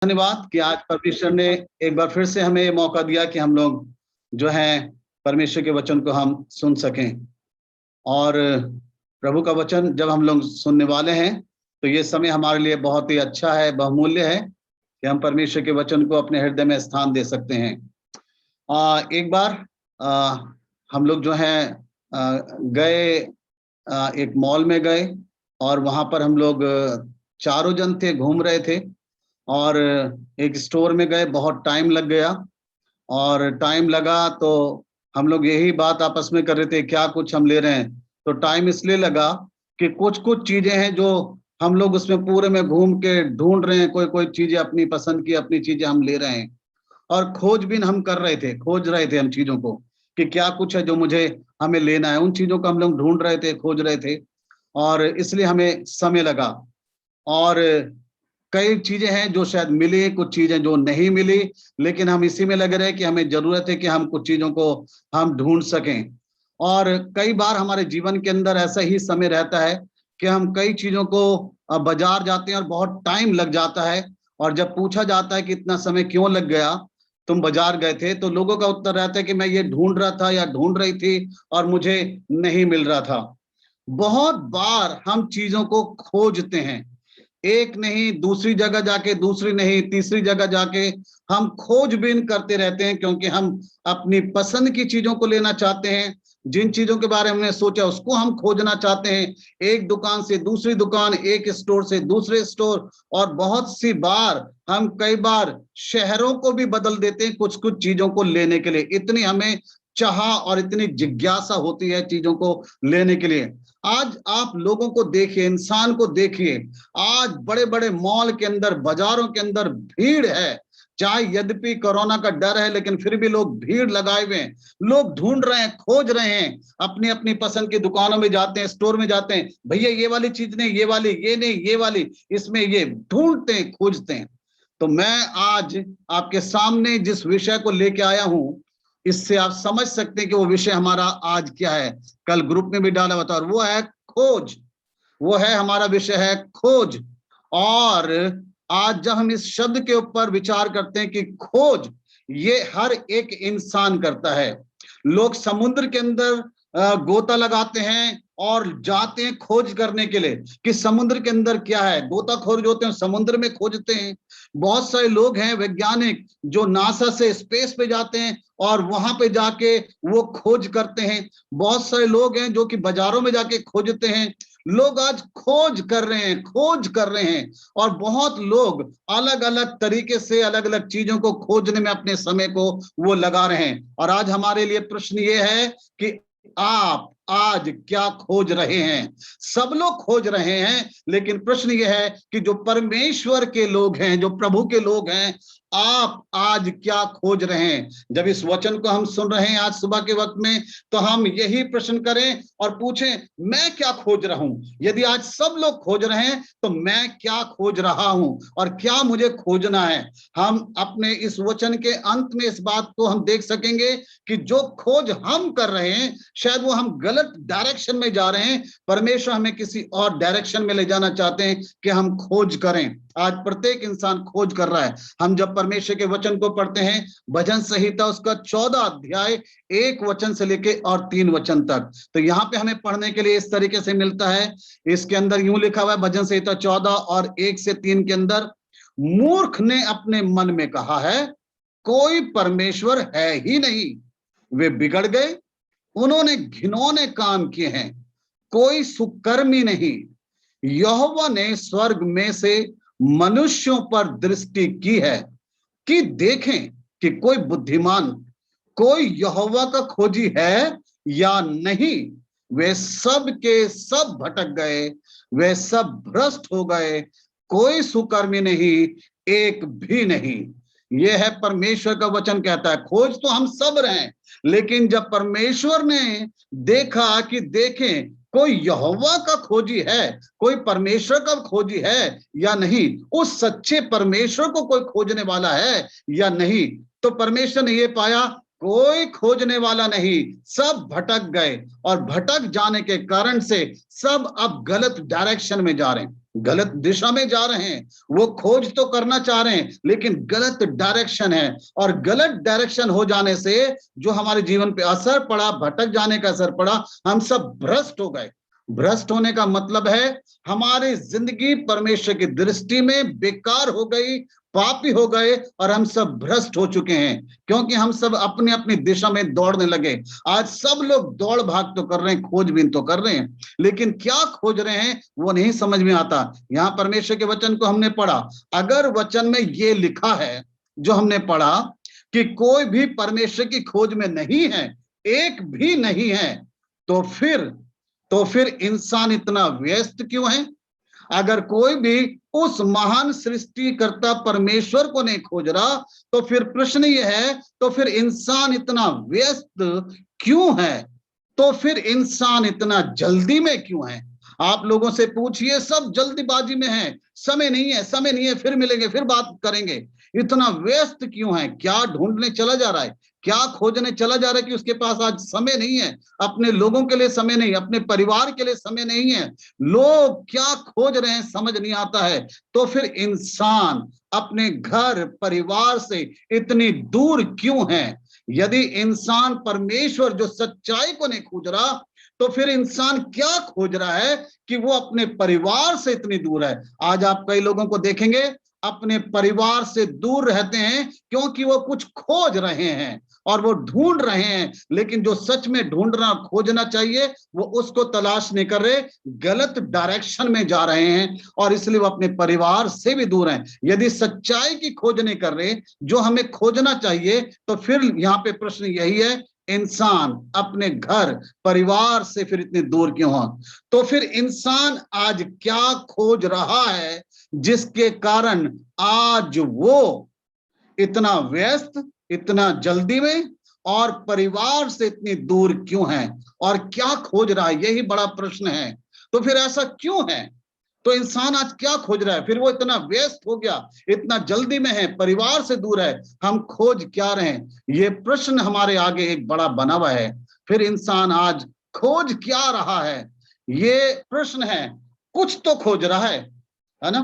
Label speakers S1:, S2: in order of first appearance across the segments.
S1: धन्यवाद कि आज परमेश्वर ने एक बार फिर से हमें मौका दिया कि हम लोग जो है परमेश्वर के वचन को हम सुन सकें। और प्रभु का वचन जब हम लोग सुनने वाले हैं तो ये समय हमारे लिए बहुत ही अच्छा है, बहुमूल्य है कि हम परमेश्वर के वचन को अपने हृदय में स्थान दे सकते हैं। एक बार हम लोग जो है गए, एक मॉल में गए और वहां पर हम लोग चारों जन थे, घूम रहे थे और एक स्टोर में गए। बहुत टाइम लग गया और टाइम लगा तो हम लोग यही बात आपस में कर रहे थे, क्या कुछ हम ले रहे हैं। तो टाइम इसलिए लगा कि कुछ कुछ चीजें हैं जो हम लोग उसमें पूरे में घूम के ढूंढ रहे हैं, कोई कोई चीजें अपनी पसंद की अपनी चीजें हम ले रहे हैं और खोजबीन हम कर रहे थे, खोज रहे थे हम चीजों को कि क्या कुछ है जो मुझे हमें लेना है। उन चीजों को हम लोग ढूंढ रहे थे, खोज रहे थे और इसलिए हमें समय लगा। और कई चीजें हैं जो शायद मिली, कुछ चीजें जो नहीं मिली, लेकिन हम इसी में लगे रहे कि हमें जरूरत है कि हम कुछ चीजों को हम ढूंढ सकें। और कई बार हमारे जीवन के अंदर ऐसा ही समय रहता है कि हम कई चीजों को बाजार जाते हैं और बहुत टाइम लग जाता है और जब पूछा जाता है कि इतना समय क्यों लग गया, तुम बाजार गए थे, तो लोगों का उत्तर रहता है कि मैं ये ढूंढ रहा था या ढूंढ रही थी और मुझे नहीं मिल रहा था। बहुत बार हम चीजों को खोजते हैं, एक नहीं दूसरी जगह जाके, दूसरी नहीं तीसरी जगह जाके हम खोजबीन करते रहते हैं, क्योंकि हम अपनी पसंद की चीजों को लेना चाहते हैं। जिन चीजों के बारे में हमने सोचा उसको हम खोजना चाहते हैं, एक दुकान से दूसरी दुकान, एक स्टोर से दूसरे स्टोर। और बहुत सी बार हम कई बार शहरों को भी बदल देते हैं कुछ कुछ चीजों को लेने के लिए, इतनी हमें चाह और इतनी जिज्ञासा होती है चीजों को लेने के लिए। आज आप लोगों को देखिए, इंसान को देखिए, आज बड़े बड़े मॉल के अंदर, बाजारों के अंदर भीड़ है। चाहे यद्यपि कोरोना का डर है, लेकिन फिर भी लोग भीड़ लगाए हुए हैं, लोग ढूंढ रहे हैं, खोज रहे हैं, अपनी अपनी पसंद की दुकानों में जाते हैं, स्टोर में जाते हैं, भैया ये वाली चीज नहीं, ये वाली, ये नहीं, ये वाली, इसमें ये ढूंढते हैं, खोजते हैं। तो मैं आज आपके सामने जिस विषय को लेके आया हूं, इससे आप समझ सकते हैं कि वो विषय हमारा आज क्या है। कल ग्रुप में भी डाला हुआ था और वो है खोज। वो है हमारा विषय है खोज। और आज जब हम इस शब्द के ऊपर विचार करते हैं कि खोज, ये हर एक इंसान करता है। लोग समुद्र के अंदर गोता लगाते हैं और जाते हैं खोज करने के लिए कि समुद्र के अंदर क्या है। गोताखोर जो होते हैं समुद्र में खोजते हैं। बहुत सारे लोग हैं वैज्ञानिक जो नासा से स्पेस पे जाते हैं और वहां पे जाके वो खोज करते हैं। बहुत सारे लोग हैं जो कि बाजारों में जाके खोजते हैं। लोग आज खोज कर रहे हैं, खोज कर रहे हैं। और बहुत लोग अलग अलग तरीके से अलग अलग चीजों को खोजने में अपने समय को वो लगा रहे हैं। और आज हमारे लिए प्रश्न ये है कि आप आज क्या खोज रहे हैं। सब लोग खोज रहे हैं, लेकिन प्रश्न यह है कि जो परमेश्वर के लोग हैं, जो प्रभु के लोग हैं, आप आज क्या खोज रहे हैं। जब इस वचन को हम सुन रहे हैं आज सुबह के वक्त में, तो हम यही प्रश्न करें और पूछें, मैं क्या खोज रहा हूं। यदि आज सब लोग खोज रहे हैं तो मैं क्या खोज रहा हूं और क्या मुझे खोजना है। हम अपने इस वचन के अंत में इस बात को हम देख सकेंगे कि जो खोज हम कर रहे हैं शायद वो हम गलत डायरेक्शन में जा रहे हैं। परमेश्वर हमें किसी और डायरेक्शन में ले जाना चाहते हैं कि हम खोज करें। आज प्रत्येक इंसान खोज कर रहा है। हम जब परमेश्वर के वचन को पढ़ते हैं, भजन संहिता उसका 14 अध्याय 1 वचन से लेके और 3 वचन तक, तो यहाँ पे हमें पढ़ने के लिए इस तरीके से मिलता है। इसके अंदर यूं लिखा हुआ है, भजन संहिता 14 और 1 से 3 के अंदर, मूर्ख ने अपने मन में कहा है कोई परमेश्वर है ही नहीं, वे बिगड़ गए, उन्होंने घिनौने काम किए हैं, कोई सुकर्मी नहीं। यहोवा ने स्वर्ग में से मनुष्यों पर दृष्टि की है कि देखें कि कोई बुद्धिमान, कोई यहोवा का खोजी है या नहीं। वे सब के सब भटक गए, वे सब भ्रष्ट हो गए, कोई सुकर्मी नहीं, एक भी नहीं। यह है परमेश्वर का वचन कहता है। खोज तो हम सब रहे हैं, लेकिन जब परमेश्वर ने देखा कि देखें कोई यहोवा का खोजी है, कोई परमेश्वर का खोजी है या नहीं, उस सच्चे परमेश्वर को कोई खोजने वाला है या नहीं, तो परमेश्वर ने ये पाया कोई खोजने वाला नहीं, सब भटक गए। और भटक जाने के कारण से सब अब गलत डायरेक्शन में जा रहे हैं। गलत दिशा में जा रहे हैं। वो खोज तो करना चाह रहे हैं लेकिन गलत डायरेक्शन है, और गलत डायरेक्शन हो जाने से जो हमारे जीवन पे असर पड़ा, भटक जाने का असर पड़ा, हम सब भ्रष्ट हो गए। भ्रष्ट होने का मतलब है हमारी जिंदगी परमेश्वर की दृष्टि में बेकार हो गई, पापी हो गए, और हम सब भ्रष्ट हो चुके हैं क्योंकि हम सब अपनी अपनी दिशा में दौड़ने लगे। आज सब लोग दौड़ भाग तो कर रहे हैं, खोजबीन तो कर रहे हैं, लेकिन क्या खोज रहे हैं वो नहीं समझ में आता। यहाँ परमेश्वर के वचन को हमने पढ़ा, अगर वचन में ये लिखा है जो हमने पढ़ा कि कोई भी परमेश्वर की खोज में नहीं है, एक भी नहीं है, तो फिर इंसान इतना व्यस्त क्यों है? अगर कोई भी उस महान सृष्टिकर्ता परमेश्वर को नहीं खोज रहा, तो फिर प्रश्न यह है, तो फिर इंसान इतना व्यस्त क्यों है? तो फिर इंसान इतना जल्दी में क्यों है? आप लोगों से पूछिए, सब जल्दीबाजी में है, समय नहीं है, समय नहीं है, फिर मिलेंगे, फिर बात करेंगे। इतना व्यस्त क्यों है? क्या ढूंढने चला जा रहा है? क्या खोजने चला जा रहा है कि उसके पास आज समय नहीं है? अपने लोगों के लिए समय नहीं, अपने परिवार के लिए समय नहीं है। लोग क्या खोज रहे हैं समझ नहीं आता है। तो फिर इंसान अपने घर परिवार से इतनी दूर क्यों है? यदि इंसान परमेश्वर जो सच्चाई को नहीं खोज रहा, तो फिर इंसान क्या खोज रहा है कि वो अपने परिवार से इतनी दूर है। आज आप कई लोगों को देखेंगे अपने परिवार से दूर रहते हैं क्योंकि वो कुछ खोज रहे हैं और वो ढूंढ रहे हैं, लेकिन जो सच में ढूंढना खोजना चाहिए वो उसको तलाश नहीं कर रहे, गलत डायरेक्शन में जा रहे हैं, और इसलिए वो अपने परिवार से भी दूर हैं। यदि सच्चाई की खोज नहीं कर रहे जो हमें खोजना चाहिए, तो फिर यहाँ पे प्रश्न यही है, इंसान अपने घर परिवार से फिर इतनी दूर क्यों हो? तो फिर इंसान आज क्या खोज रहा है जिसके कारण आज वो इतना व्यस्त, इतना जल्दी में, और परिवार से इतनी दूर क्यों है? और क्या खोज रहा है? यही बड़ा प्रश्न है। तो फिर ऐसा क्यों है? तो इंसान आज क्या खोज रहा है? फिर वो इतना व्यस्त हो गया, इतना जल्दी में है, परिवार से दूर है, हम खोज क्या रहे हैं? ये प्रश्न हमारे आगे एक बड़ा बना हुआ है। फिर इंसान आज खोज क्या रहा है? ये प्रश्न है। कुछ तो खोज रहा है ना?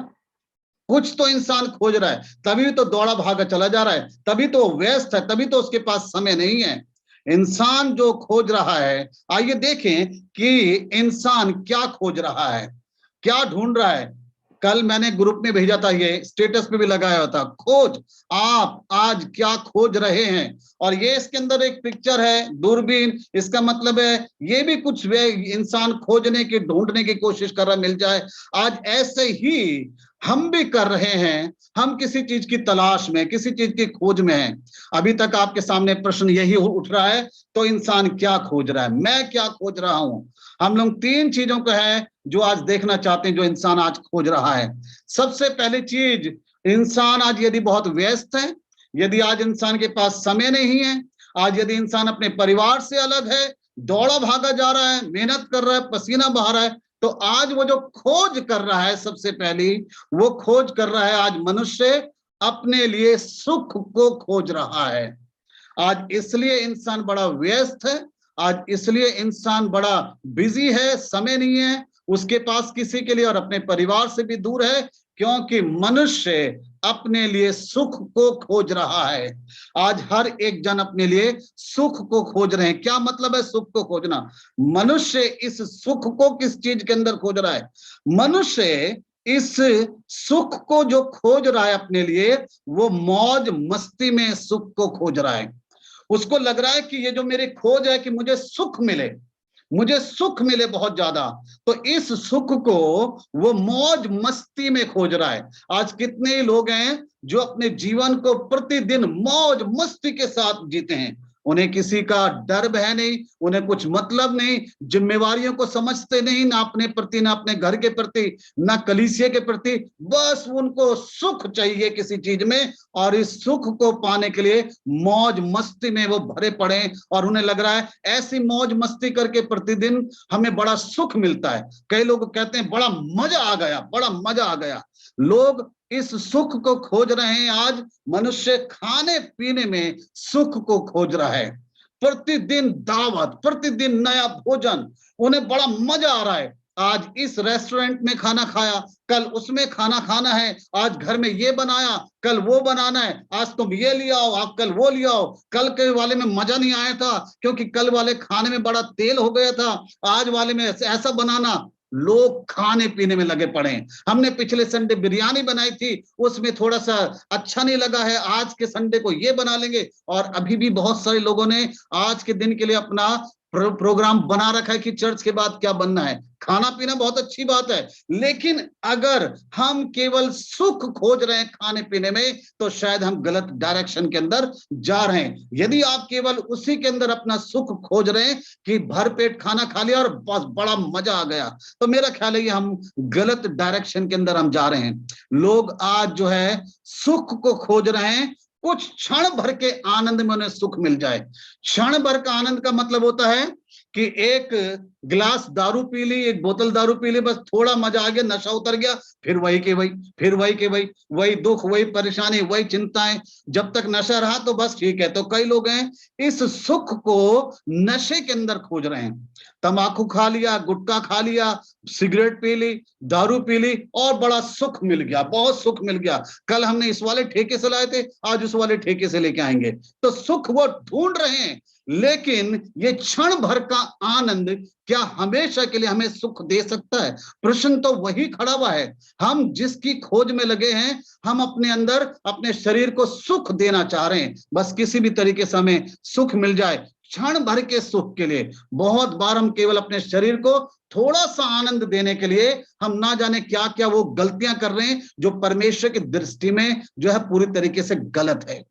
S1: कुछ तो इंसान खोज रहा है, तभी तो दौड़ा भागा चला जा रहा है, तभी तो व्यस्त है, तभी तो उसके पास समय नहीं है। इंसान जो खोज रहा है, आइए देखें कि इंसान क्या खोज रहा है, क्या ढूंढ रहा है। कल मैंने ग्रुप में भेजा था, ये स्टेटस पे भी लगाया था, खोज, आप आज क्या खोज रहे हैं? और ये इसके अंदर एक पिक्चर है, दूरबीन, इसका मतलब है ये भी कुछ वे इंसान खोजने की, ढूंढने की कोशिश कर रहा मिल जाए। आज ऐसे ही हम भी कर रहे हैं, हम किसी चीज की तलाश में, किसी चीज की खोज में हैं। अभी तक आपके सामने प्रश्न यही उठ रहा है, तो इंसान क्या खोज रहा है, मैं क्या खोज रहा हूं? हम लोग तीन चीजों को है जो आज देखना चाहते हैं, जो इंसान आज खोज रहा है। सबसे पहली चीज, इंसान आज यदि बहुत व्यस्त है, यदि आज इंसान के पास समय नहीं है, आज यदि इंसान अपने परिवार से अलग है, दौड़ा भागा जा रहा है, मेहनत कर रहा है, पसीना बहा रहा है, तो आज वो जो खोज कर रहा है, सबसे पहली वो खोज कर रहा है, आज मनुष्य अपने लिए सुख को खोज रहा है। आज इसलिए इंसान बड़ा व्यस्त है, आज इसलिए इंसान बड़ा बिजी है, समय नहीं है उसके पास किसी के लिए, और अपने परिवार से भी दूर है, क्योंकि मनुष्य अपने लिए सुख को खोज रहा है। आज हर एक जन अपने लिए सुख को खोज रहे हैं। क्या मतलब है सुख को खोजना? मनुष्य इस सुख को किस चीज के अंदर खोज रहा है? मनुष्य इस सुख को जो खोज रहा है अपने लिए, वो मौज मस्ती में सुख को खोज रहा है। उसको लग रहा है कि ये जो मेरी खोज है कि मुझे सुख मिले, मुझे सुख मिले बहुत ज्यादा, तो इस सुख को वो मौज मस्ती में खोज रहा है। आज कितने लोग हैं जो अपने जीवन को प्रतिदिन मौज मस्ती के साथ जीते हैं, उन्हें किसी का डर भय नहीं, उन्हें कुछ मतलब नहीं, जिम्मेवारियों को समझते नहीं, ना अपने प्रति, ना अपने घर के प्रति, ना कलीसिया के प्रति, बस उनको सुख चाहिए किसी चीज में, और इस सुख को पाने के लिए मौज मस्ती में वो भरे पड़े, और उन्हें लग रहा है ऐसी मौज मस्ती करके प्रतिदिन हमें बड़ा सुख मिलता है। कई लोग कहते हैं बड़ा मजा आ गया, बड़ा मजा आ गया। लोग इस सुख को खोज रहे हैं। आज मनुष्य खाने पीने में सुख को खोज रहा है, प्रतिदिन दावत, प्रतिदिन नया भोजन, उन्हें बड़ा मजा आ रहा है। आज इस रेस्टोरेंट में खाना खाया, कल उसमें खाना खाना है, आज घर में ये बनाया, कल वो बनाना है, आज तुम ये ले आओ, आप कल वो ले आओ, कल के वाले में मजा नहीं आया था क्योंकि कल वाले खाने में बड़ा तेल हो गया था, आज वाले में ऐसा बनाना। लोग खाने पीने में लगे पड़े हैं। हमने पिछले संडे बिरयानी बनाई थी, उसमें थोड़ा सा अच्छा नहीं लगा है, आज के संडे को ये बना लेंगे। और अभी भी बहुत सारे लोगों ने आज के दिन के लिए अपना प्रोग्राम बना रखा है कि चर्च के बाद क्या बनना है। खाना पीना बहुत अच्छी बात है, लेकिन अगर हम केवल सुख खोज रहे हैं खाने पीने में, तो शायद हम गलत डायरेक्शन के अंदर जा रहे हैं। यदि आप केवल उसी के अंदर अपना सुख खोज रहे हैं कि भरपेट खाना खा लिया और बस बड़ा मजा आ गया, तो मेरा ख्याल है कि हम गलत डायरेक्शन के अंदर हम जा रहे हैं। लोग आज जो है सुख को खोज रहे हैं, कुछ क्षण भर के आनंद में उन्हें सुख मिल जाए। क्षण भर का आनंद का मतलब होता है कि एक गिलास दारू पी ली, एक बोतल दारू पी ली, बस थोड़ा मजा आ गया, नशा उतर गया, फिर वही के वही, फिर वही के वही, वही दुख, वही परेशानी, वही चिंताएं। जब तक नशा रहा तो बस ठीक है। तो कई लोग हैं इस सुख को नशे के अंदर खोज रहे हैं। तंबाकू खा लिया, गुटखा खा लिया, सिगरेट पी ली, दारू पी ली और बड़ा सुख मिल गया, बहुत सुख मिल गया। कल हमने इस वाले ठेके से लाए थे, आज उस वाले ठेके से लेके आएंगे। तो सुख वो ढूंढ रहे हैं, लेकिन ये क्षण भर का आनंद क्या हमेशा के लिए हमें सुख दे सकता है? प्रश्न तो वही खड़ा हुआ है। हम जिसकी खोज में लगे हैं, हम अपने अंदर अपने शरीर को सुख देना चाह रहे हैं, बस किसी भी तरीके से हमें सुख मिल जाए, क्षण भर के सुख के लिए। बहुत बार हम केवल अपने शरीर को थोड़ा सा आनंद देने के लिए हम ना जाने क्या क्या वो गलतियां कर रहे हैं, जो परमेश्वर की दृष्टि में जो है पूरी तरीके से गलत है,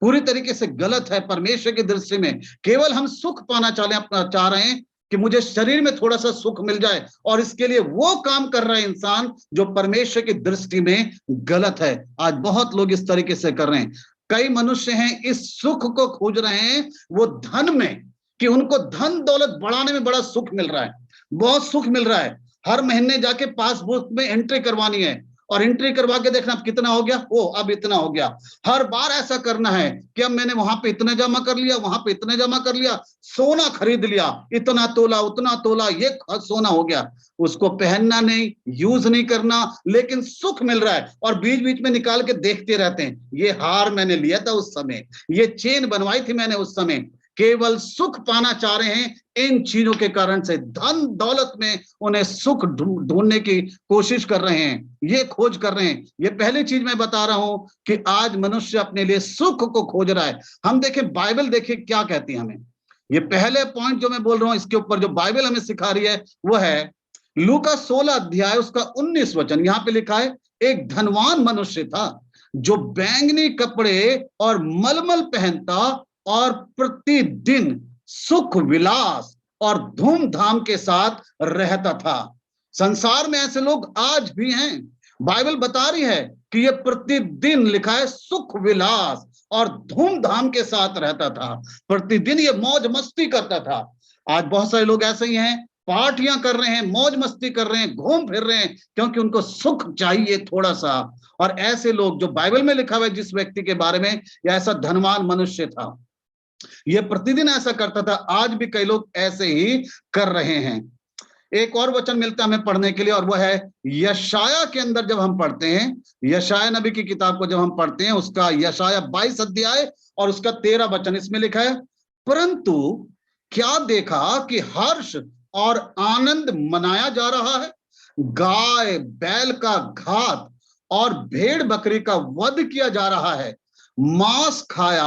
S1: पूरी तरीके से गलत है। परमेश्वर की दृष्टि में केवल हम सुख पाना चाह रहे हैं कि मुझे शरीर में थोड़ा सा सुख मिल जाए, और इसके लिए वो काम कर रहा है इंसान जो परमेश्वर की दृष्टि में गलत है। आज बहुत लोग इस तरीके से कर रहे हैं। कई मनुष्य हैं इस सुख को खोज रहे हैं वो धन में, कि उनको धन दौलत बढ़ाने में बड़ा सुख मिल रहा है, बहुत सुख मिल रहा है। हर महीने जाके पासबुक में एंट्री करवानी है और एंट्री करवा के देखना अब कितना हो गया, ओ अब इतना हो गया। हर बार ऐसा करना है कि अब मैंने वहां पे इतना जमा कर लिया, वहां पे इतना जमा कर लिया, सोना खरीद लिया, इतना तोला उतना तोला, ये सोना हो गया। उसको पहनना नहीं, यूज नहीं करना, लेकिन सुख मिल रहा है। और बीच बीच में निकाल के देखते रहते हैं, ये हार मैंने लिया था उस समय, ये चेन बनवाई थी मैंने उस समय। केवल सुख पाना चाह रहे हैं इन चीजों के कारण से, धन दौलत में उन्हें सुख ढूंढने की कोशिश कर रहे हैं, ये खोज कर रहे हैं। ये पहली चीज मैं बता रहा हूं कि आज मनुष्य अपने लिए सुख को खोज रहा है। हम देखें बाइबल, देखिए क्या कहती है हमें। ये पहले पॉइंट जो मैं बोल रहा हूं, इसके ऊपर जो बाइबल हमें सिखा रही है वो है लूका 16 अध्याय उसका 19 वचन। यहां पे लिखा है, एक धनवान मनुष्य था जो बैंगनी कपड़े और मलमल पहनता और प्रतिदिन सुख विलास और धूमधाम के साथ रहता था। संसार में ऐसे लोग आज भी हैं। बाइबल बता रही है कि ये प्रतिदिन, लिखा है, सुख विलास और धूमधाम के साथ रहता था, प्रतिदिन ये मौज मस्ती करता था। आज बहुत सारे लोग ऐसे ही हैं, पार्टियां कर रहे हैं, मौज मस्ती कर रहे हैं, घूम फिर रहे हैं, क्योंकि उनको सुख चाहिए थोड़ा सा। और ऐसे लोग, जो बाइबल में लिखा हुआ है जिस व्यक्ति के बारे में, या ऐसा धनवान मनुष्य था, ये प्रतिदिन ऐसा करता था। आज भी कई लोग ऐसे ही कर रहे हैं। एक और वचन मिलता है हमें पढ़ने के लिए, और वह है यशाया के अंदर। जब हम पढ़ते हैं यशाया नबी की किताब को, जब हम पढ़ते हैं उसका यशाया 22 अध्याय और उसका 13 वचन, इसमें लिखा है, परंतु क्या देखा कि हर्ष और आनंद मनाया जा रहा है, गाय बैल का घात और भेड़ बकरी का वध किया जा रहा है, मांस खाया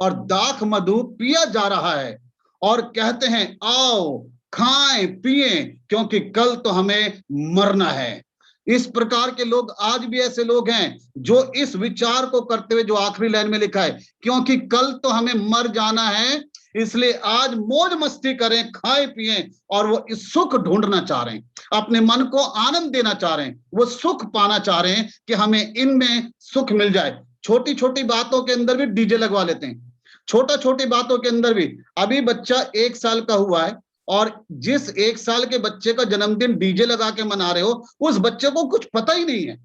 S1: और दाख मधु पिया जा रहा है, और कहते हैं आओ खाएं पिए क्योंकि कल तो हमें मरना है। इस प्रकार के लोग आज भी ऐसे लोग हैं जो इस विचार को करते हुए, जो आखिरी लाइन में लिखा है, क्योंकि कल तो हमें मर जाना है, इसलिए आज मौज मस्ती करें, खाए पिए, और वो इस सुख ढूंढना चाह रहे हैं, अपने मन को आनंद देना चाह रहे हैं, वो सुख पाना चाह रहे हैं कि हमें इनमें सुख मिल जाए। छोटी छोटी बातों के अंदर भी डीजे लगवा लेते हैं, छोटा छोटी बातों के अंदर भी। अभी बच्चा 1 साल का हुआ है, और जिस 1 साल के बच्चे का जन्मदिन डीजे लगा के मना रहे हो, उस बच्चे को कुछ पता ही नहीं है।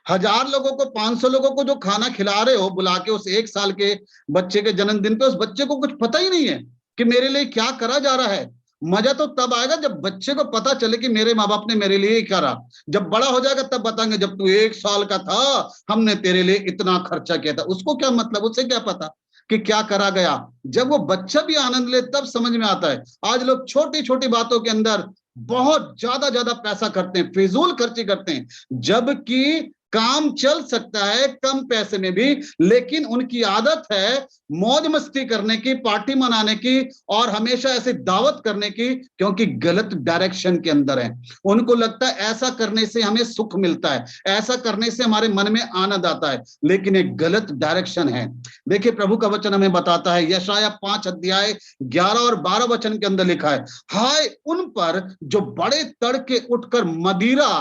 S1: 1000 लोगों को, 500 लोगों को जो खाना खिला रहे हो बुला के, उस 1 साल के बच्चे के जन्मदिन पे, उस बच्चे को कुछ पता ही नहीं है कि मेरे लिए क्या करा जा रहा है। मजा तो तब आएगा जब बच्चे को पता चले कि मेरे माँ बाप ने मेरे लिए ही करा। जब बड़ा हो जाएगा तब बताएंगे जब तू 1 साल का था हमने तेरे लिए इतना खर्चा किया था। उसको क्या मतलब, उसे क्या पता कि क्या करा गया। जब वो बच्चा भी आनंद ले तब समझ में आता है। आज लोग छोटी छोटी बातों के अंदर बहुत ज्यादा ज्यादा पैसा करते हैं, फिजूल खर्ची करते हैं, जबकि काम चल सकता है कम पैसे में भी, लेकिन उनकी आदत है मौज मस्ती करने की, पार्टी मनाने की और हमेशा ऐसे दावत करने की, क्योंकि गलत डायरेक्शन के अंदर है। उनको लगता है ऐसा करने से हमें सुख मिलता है, ऐसा करने से हमारे मन में आनंद आता है, लेकिन एक गलत डायरेक्शन है। देखिए प्रभु का वचन हमें बताता है, यशाया 5 अध्याय 11 और 12 वचन के अंदर लिखा है, हाय उन पर जो बड़े तड़के उठकर मदिरा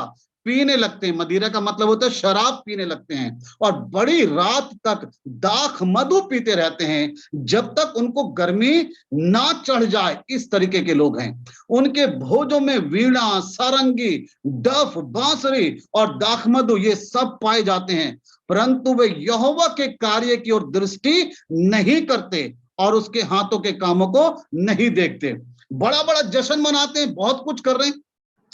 S1: पीने लगते हैं। मदिरा का मतलब होता है शराब पीने लगते हैं, और बड़ी रात तक दाख मधु पीते रहते हैं जब तक उनको गर्मी ना चढ़ जाए। इस तरीके के लोग हैं। उनके भोजों में वीणा, सारंगी, डफ, बांसुरी और दाख मधु ये सब पाए जाते हैं, परंतु वे यहोवा के कार्य की ओर दृष्टि नहीं करते और उसके हाथों के कामों को नहीं देखते। बड़ा बड़ा जश्न मनाते हैं, बहुत कुछ कर रहे हैं,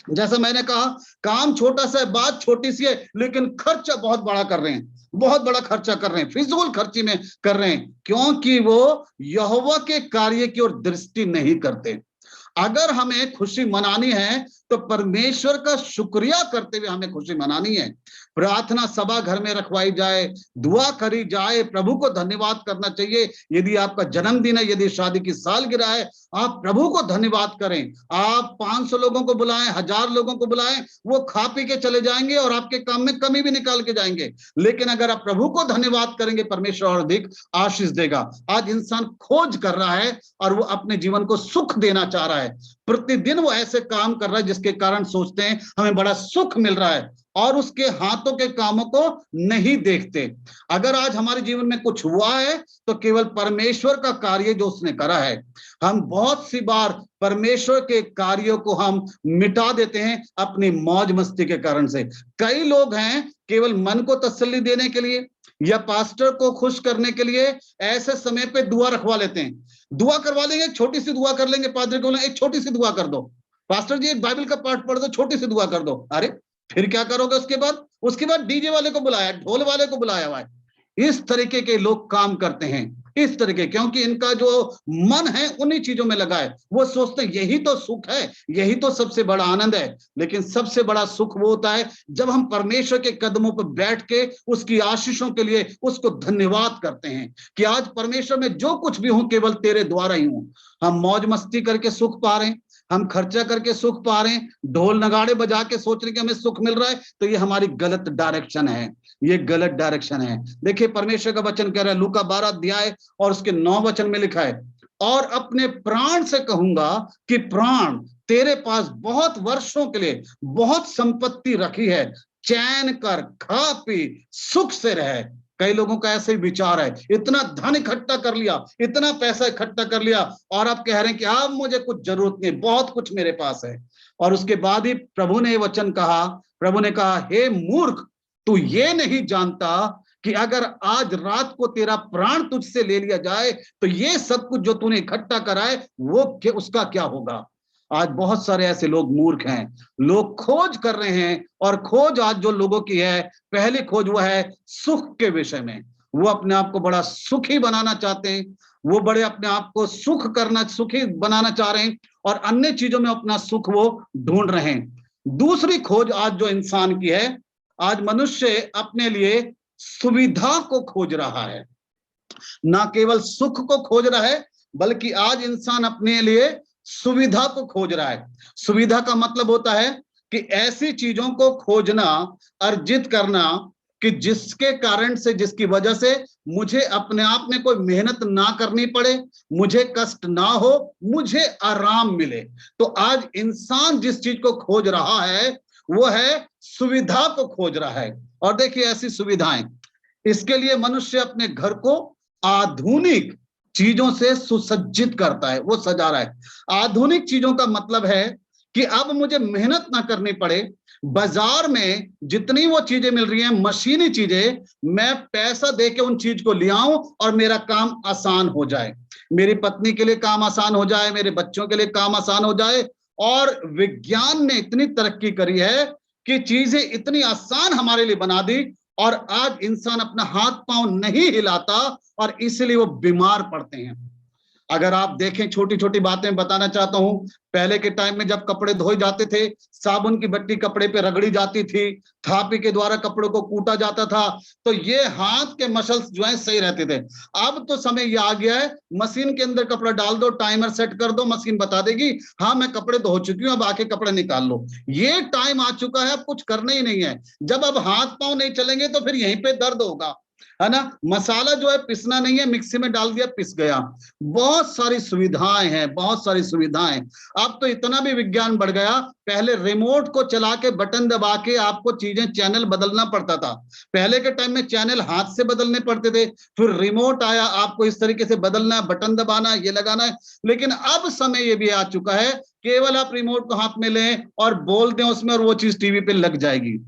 S1: जैसा मैंने कहा काम छोटा सा है, बात छोटी सी है, लेकिन खर्चा बहुत बड़ा कर रहे हैं, बहुत बड़ा खर्चा कर रहे हैं, फिजूल खर्ची में कर रहे हैं, क्योंकि वो यहोवा के कार्य की ओर दृष्टि नहीं करते। अगर हमें खुशी मनानी है तो परमेश्वर का शुक्रिया करते हुए हमें खुशी मनानी है। प्रार्थना सभा घर में रखवाई जाए, दुआ करी जाए, प्रभु को धन्यवाद करना चाहिए। यदि आपका जन्मदिन है, यदि शादी की सालगिरह है, आप प्रभु को धन्यवाद करें। आप 500 लोगों को बुलाएं, 1000 लोगों को बुलाएं, वो खा पी के चले जाएंगे और आपके काम में कमी भी निकाल के जाएंगे, लेकिन अगर आप प्रभु को धन्यवाद करेंगे परमेश्वर और अधिक आशीष देगा। आज इंसान खोज कर रहा है और वो अपने जीवन को सुख देना चाह रहा है। प्रतिदिन वो ऐसे काम कर रहा है जिसके कारण सोचते हैं हमें बड़ा सुख मिल रहा है, और उसके हाथों के कामों को नहीं देखते। अगर आज हमारे जीवन में कुछ हुआ है तो केवल परमेश्वर का कार्य जो उसने करा है। हम बहुत सी बार परमेश्वर के कार्यों को हम मिटा देते हैं अपनी मौज मस्ती के कारण से। कई लोग हैं केवल मन को तसल्ली देने के लिए या पास्टर को खुश करने के लिए ऐसे समय पे दुआ रखवा लेते हैं। दुआ करवा लेंगे, छोटी सी दुआ कर लेंगे, पादरी को बोलेंगे एक छोटी सी दुआ कर दो, पास्टर जी एक बाइबल का पाठ पढ़ दो, छोटी सी दुआ कर दो। अरे फिर क्या करोगे उसके बाद? उसके बाद डीजे वाले को बुलाया, ढोल वाले को बुलाया हुआ है। इस तरीके के लोग काम करते हैं, इस तरीके, क्योंकि इनका जो मन है उन्हीं चीजों में लगा है। वो सोचते हैं यही तो सुख है, यही तो सबसे बड़ा आनंद है। लेकिन सबसे बड़ा सुख वो होता है जब हम परमेश्वर के कदमों पर बैठ के उसकी आशीषों के लिए उसको धन्यवाद करते हैं कि आज परमेश्वर में जो कुछ भी हूं केवल तेरे द्वारा ही हूं। हम मौज मस्ती करके सुख पा रहे हैं, हम खर्चा करके सुख पा रहे हैं, ढोल नगाड़े बजा के सोच रहे कि हमें सुख मिल रहा है, तो ये हमारी गलत डायरेक्शन है, ये गलत डायरेक्शन है। देखिए परमेश्वर का वचन कह रहा है, लूका 12 अध्याय और उसके 9 वचन में लिखा है, और अपने प्राण से कहूंगा कि प्राण तेरे पास बहुत वर्षों के लिए बहुत संपत्ति रखी है, चैन कर, खा पी, सुख से रहे। कई लोगों का ऐसे ही विचार है, इतना धन इकट्ठा कर लिया, इतना पैसा इकट्ठा कर लिया, और आप कह रहे हैं कि अब मुझे कुछ जरूरत नहीं, बहुत कुछ मेरे पास है। और उसके बाद ही प्रभु ने वचन कहा, प्रभु ने कहा, हे मूर्ख, तू ये नहीं जानता कि अगर आज रात को तेरा प्राण तुझसे ले लिया जाए तो ये सब कुछ जो तूने इकट्ठा करा है वो उसका क्या होगा। आज बहुत सारे ऐसे लोग मूर्ख हैं, लोग खोज कर रहे हैं, और खोज आज जो लोगों की है, पहली खोज वो है सुख के विषय में। वो अपने आप को बड़ा सुखी बनाना चाहते हैं, वो बड़े अपने आप को सुखी बनाना चाह रहे हैं, और अन्य चीजों में अपना सुख वो ढूंढ रहे हैं। दूसरी खोज आज जो इंसान की है, आज मनुष्य अपने लिए सुविधा को खोज रहा है, ना केवल सुख को खोज रहा है, बल्कि आज इंसान अपने लिए सुविधा को खोज रहा है। सुविधा का मतलब होता है कि ऐसी चीजों को खोजना, अर्जित करना कि जिसके कारण से, जिसकी वजह से मुझे अपने आप में कोई मेहनत ना करनी पड़े, मुझे कष्ट ना हो, मुझे आराम मिले। तो आज इंसान जिस चीज को खोज रहा है वो है सुविधा को खोज रहा है। और देखिए ऐसी सुविधाएं, इसके लिए मनुष्य अपने घर को आधुनिक चीजों से सुसज्जित करता है, वो सजा रहा है। आधुनिक चीजों का मतलब है कि अब मुझे मेहनत ना करनी पड़े, बाजार में जितनी वो चीजें मिल रही हैं, मशीनी चीजें, मैं पैसा दे के उन चीज को ले आऊं और मेरा काम आसान हो जाए। मेरी पत्नी के लिए काम आसान हो जाए, मेरे बच्चों के लिए काम आसान हो जाए। और विज्ञान ने इतनी तरक्की करी है कि चीजें इतनी आसान हमारे लिए बना दी, और आज इंसान अपना हाथ पांव नहीं हिलाता और इसलिए वो बीमार पड़ते हैं। अगर आप देखें, छोटी छोटी बातें बताना चाहता हूं। पहले के टाइम में जब कपड़े धोए जाते थे, साबुन की बट्टी कपड़े पे रगड़ी जाती थी, थापी के द्वारा कपड़ों को कूटा जाता था, तो ये हाथ के मसल्स जो है सही रहते थे। अब तो समय ये आ गया है, मशीन के अंदर कपड़ा डाल दो, टाइमर सेट कर दो, मशीन बता देगी हाँ मैं कपड़े धो चुकी हूं, अब आके कपड़े निकाल लो। ये टाइम आ चुका है, अब कुछ करना ही नहीं है। जब अब हाथ पांव नहीं चलेंगे तो फिर यहीं पे दर्द होगा, है ना। मसाला जो है पिसना नहीं है, मिक्सी में डाल दिया, पिस गया। बहुत सारी सुविधाएं हैं, बहुत सारी सुविधाएं। अब तो इतना भी विज्ञान बढ़ गया, पहले रिमोट को चला के बटन दबा के आपको चीजें चैनल बदलना पड़ता था। पहले के टाइम में चैनल हाथ से बदलने पड़ते थे, फिर रिमोट आया, आपको इस तरीके से बदलना है, बटन दबाना है, ये लगाना है। लेकिन अब समय ये भी आ चुका है, केवल आप रिमोट को हाथ में लें और बोल दें उसमें, और वो चीज टीवी पे लग जाएगी।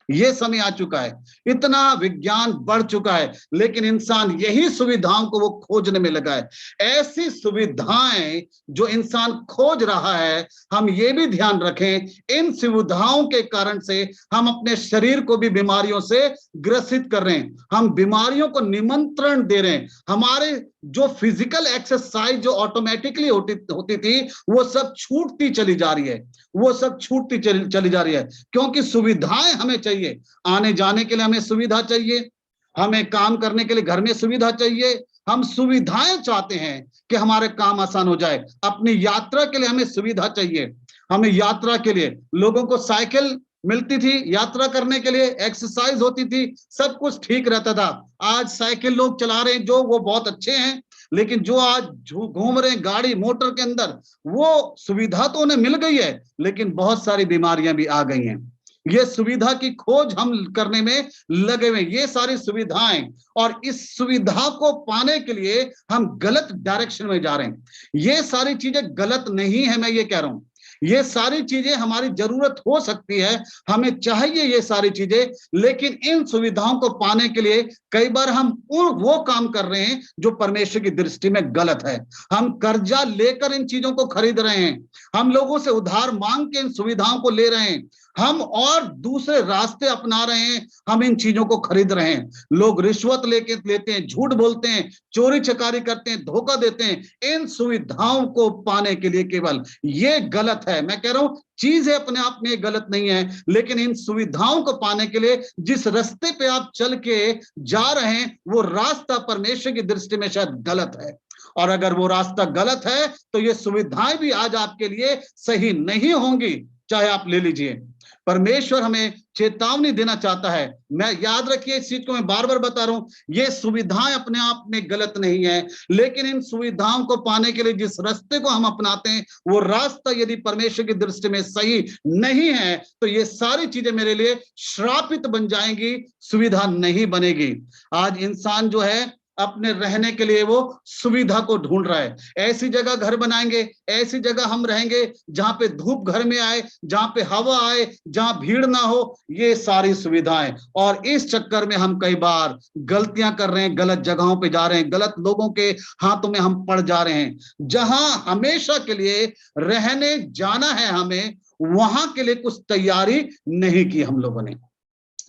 S1: ये समय आ चुका है, इतना विज्ञान बढ़ चुका है, लेकिन इंसान यही सुविधाओं को वो खोजने में लगा है। ऐसी सुविधाएं जो इंसान खोज रहा है, हम ये भी ध्यान रखें, इन सुविधाओं के कारण से हम अपने शरीर को भी बीमारियों से ग्रसित कर रहे हैं, हम बीमारियों को निमंत्रण दे रहे हैं। हमारे जो फिजिकल एक्सरसाइज जो ऑटोमेटिकली होती थी, वो सब छूटती चली जा रही है, वो सब छूटती चली जा रही है, क्योंकि सुविधाएं हमें चाहिए। आने जाने के लिए हमें सुविधा चाहिए, हमें काम करने के लिए घर में सुविधा चाहिए, हम सुविधाएं चाहते हैं कि हमारे काम आसान हो जाए। अपनी यात्रा के लिए हमें सुविधा चाहिए, हमें यात्रा के लिए लोगों को साइकिल मिलती थी, यात्रा करने के लिए एक्सरसाइज होती थी, सब कुछ ठीक रहता था। आज साइकिल लोग चला रहे हैं जो, वो बहुत अच्छे हैं, लेकिन जो आज घूम रहे हैं गाड़ी मोटर के अंदर, वो सुविधा तो उन्हें मिल गई है, लेकिन बहुत सारी बीमारियां भी आ गई हैं। ये सुविधा की खोज हम करने में लगे हुए, ये सारी सुविधाएं, और इस सुविधा को पाने के लिए हम गलत डायरेक्शन में जा रहे हैं। ये सारी चीजें गलत नहीं है, मैं ये कह रहा हूं, ये सारी चीजें हमारी जरूरत हो सकती है, हमें चाहिए ये सारी चीजें, लेकिन इन सुविधाओं को पाने के लिए कई बार हम वो काम कर रहे हैं जो परमेश्वर की दृष्टि में गलत है। हम कर्जा लेकर इन चीजों को खरीद रहे हैं, हम लोगों से उधार मांग के इन सुविधाओं को ले रहे हैं, हम और दूसरे रास्ते अपना रहे हैं, हम इन चीजों को खरीद रहे हैं। लोग रिश्वत लेते हैं, झूठ बोलते हैं, चोरी चकारी करते हैं, धोखा देते हैं इन सुविधाओं को पाने के लिए केवल। ये गलत है, मैं कह रहा हूं चीजें अपने आप में गलत नहीं है, लेकिन इन सुविधाओं को पाने के लिए जिस रास्ते पे आप चल के जा रहे हैं, वो रास्ता परमेश्वर की दृष्टि में शायद गलत है। और अगर वो रास्ता गलत है तो ये सुविधाएं भी आज आपके लिए सही नहीं होंगी, चाहे आप ले लीजिए। परमेश्वर हमें चेतावनी देना चाहता है। मैं याद रखिए, इस चीज को मैं बार बार बता रहा हूं, ये सुविधाएं अपने आप में गलत नहीं है, लेकिन इन सुविधाओं को पाने के लिए जिस रास्ते को हम अपनाते हैं, वो रास्ता यदि परमेश्वर की दृष्टि में सही नहीं है, तो ये सारी चीजें मेरे लिए श्रापित बन जाएंगी, सुविधा नहीं बनेगी। आज इंसान जो है अपने रहने के लिए वो सुविधा को ढूंढ रहा है। ऐसी जगह घर बनाएंगे, ऐसी जगह हम रहेंगे जहां पे धूप घर में आए, जहां पे हवा आए, जहां भीड़ ना हो, ये सारी सुविधाएं। और इस चक्कर में हम कई बार गलतियां कर रहे हैं, गलत जगहों पे जा रहे हैं, गलत लोगों के हाथों में हम पड़ जा रहे हैं। जहां हमेशा के लिए रहने जाना है हमें, वहां के लिए कुछ तैयारी नहीं की हम लोगों ने।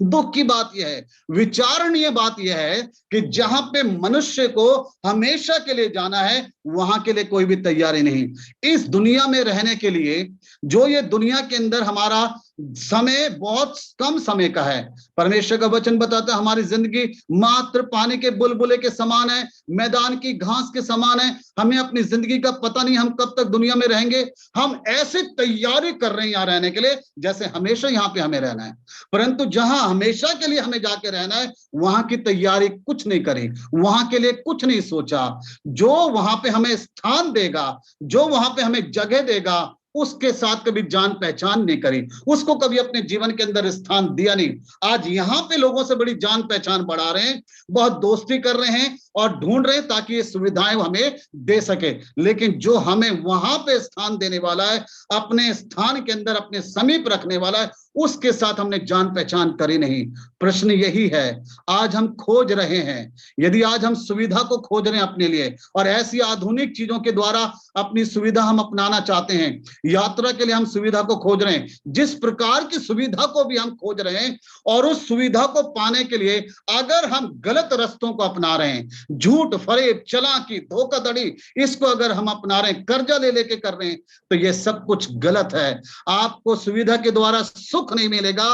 S1: दुख की बात यह है, विचारणीय बात यह है कि जहां पे मनुष्य को हमेशा के लिए जाना है, वहां के लिए कोई भी तैयारी नहीं। इस दुनिया में रहने के लिए, जो ये दुनिया के अंदर हमारा समय बहुत कम समय का है। परमेश्वर का वचन बताता है हमारी जिंदगी मात्र पानी के बुलबुले के समान है, मैदान की घास के समान है। हमें अपनी जिंदगी का पता नहीं, हम कब तक दुनिया में रहेंगे। हम ऐसे तैयारी कर रहे हैं यहाँ रहने के लिए जैसे हमेशा यहाँ पे हमें रहना है, परंतु जहां हमेशा के लिए हमें जाके रहना है, वहां की तैयारी कुछ नहीं करी, वहां के लिए कुछ नहीं सोचा। जो वहां पे हमें स्थान देगा, जो वहां पे हमें जगह देगा, उसके साथ कभी जान पहचान नहीं करी, उसको कभी अपने जीवन के अंदर स्थान दिया नहीं। आज यहां पे लोगों से बड़ी जान पहचान बढ़ा रहे हैं, बहुत दोस्ती कर रहे हैं, और ढूंढ रहे हैं ताकि ये सुविधाएं हमें दे सके। लेकिन जो हमें वहां पे स्थान देने वाला है, अपने स्थान के अंदर अपने समीप रखने वाला है, उसके साथ हमने जान पहचान करी नहीं। प्रश्न यही है, आज हम खोज रहे हैं। यदि आज हम सुविधा को खोज रहे हैं अपने लिए और ऐसी आधुनिक चीजों के द्वारा अपनी सुविधा हम अपनाना चाहते हैं, यात्रा के लिए हम सुविधा को खोज रहे हैं, जिस प्रकार की सुविधा को भी हम खोज रहे हैं, और उस सुविधा को पाने के लिए अगर हम गलत रास्तों को अपना रहे हैं, झूठ, फरेब, चालाकी, धोखाधड़ी, इसको अगर हम अपना रहे हैं, कर्जा ले लेके कर रहे हैं, तो ये सब कुछ गलत है। आपको सुविधा के द्वारा सुख नहीं मिलेगा,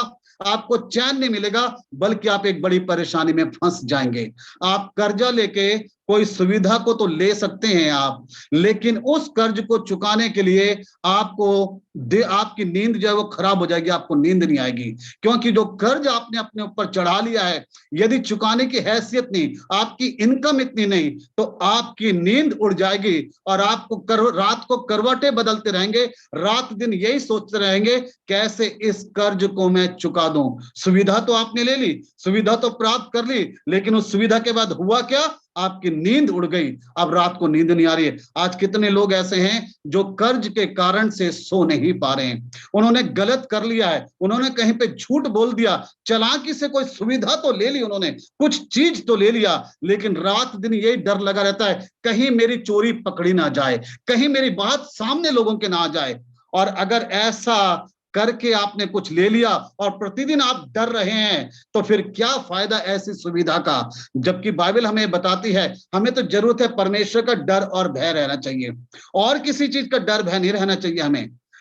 S1: आपको चैन नहीं मिलेगा, बल्कि आप एक बड़ी परेशानी में फंस जाएंगे। आप कर्जा लेके कोई सुविधा को तो ले सकते हैं आप, लेकिन उस कर्ज को चुकाने के लिए आपकी नींद जो है वो खराब हो जाएगी, आपको नींद नहीं आएगी। क्योंकि जो कर्ज आपने अपने ऊपर चढ़ा लिया है, यदि चुकाने की हैसियत नहीं, आपकी इनकम इतनी नहीं, तो आपकी नींद उड़ जाएगी और आपको रात को करवटें बदलते रहेंगे, रात दिन यही सोचते रहेंगे कैसे इस कर्ज को मैं चुका दूं। सुविधा तो आपने ले ली, सुविधा तो प्राप्त कर ली, लेकिन उस सुविधा के बाद हुआ क्या? आपकी नींद उड़ गई, अब रात को नींद नहीं आ रही है। आज कितने लोग ऐसे हैं जो कर्ज के कारण से सो नहीं पा रहे हैं। उन्होंने गलत कर लिया है, उन्होंने कहीं पे झूठ बोल दिया, चालाकी से कोई सुविधा तो ले ली, उन्होंने कुछ चीज तो ले लिया, लेकिन रात दिन यही डर लगा रहता है कहीं मेरी चोरी पकड़ी ना जाए, कहीं मेरी बात सामने लोगों के ना आ जाए। और अगर ऐसा करके आपने कुछ ले लिया और प्रतिदिन आप डर रहे हैं, तो फिर क्या फायदा ऐसी सुविधा का? जबकि बाइबल हमें बताती है, हमें तो जरूरत है परमेश्वर का डर और भय रहना चाहिए, और किसी चीज का डर भय नहीं रहना चाहिए।